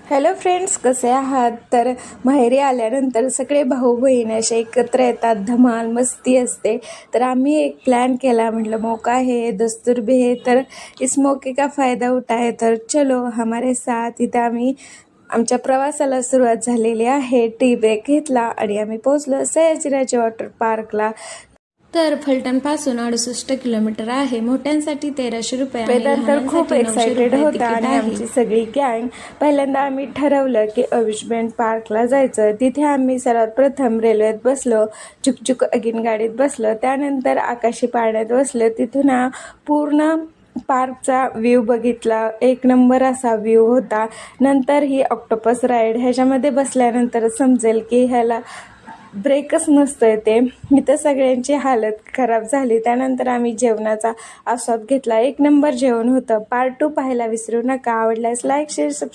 Hello friends, कसे आहात? तर माहेरी आल्यानंतर सगळे भाऊ बहीण असे एकत्र येतात, धमाल मस्ती असते. तर आम्ही एक प्लॅन केला, म्हटलं मौका है दस्तूर भी है, तर इस मौके का फ़ायदा उठाए. तर चलो हमारे साथ. इथं आम्ही आमच्या प्रवासाला सुरुवात झालेली आहे. टी ब्रेक घेतला आणि आम्ही पोहोचलो सयाजीराजे वॉटर पार्कला. तर फलटणपासून 68 किलोमीटर आहे. मोठ्यांसाठी 1300 रुपये आणि वेदांत तर खूप लहानांसाठी 900 एक्सायटेड रुपये होता तिकीट आणि आहे. आमची सगळी गँग. पहिल्यांदा आम्ही ठरवलं की अम्युजमेंट पार्कला जायचं. तिथे आम्ही सर्वात प्रथम रेल्वेत बसलो, झुकझुक अगिन गाडीत बसलो, त्यानंतर आकाशी पाळण्यात बसलो. तिथून पूर्ण पार्कचा व्ह्यू बघितला. एक नंबर असा व्ह्यू होता. नंतर ही ऑक्टोपस राईड, ह्याच्यामध्ये बसल्यानंतर समजेल की ह्याला ब्रेकच नसतोय. ते इथं सगळ्यांची हालत खराब झाली. त्यानंतर आम्ही जेवणाचा आस्वाद घेतला. एक नंबर जेवण होतं. पार्ट 2 पाहायला विसरू नका. आवडल्यास लाईक, शेअर, सबस्क्राईब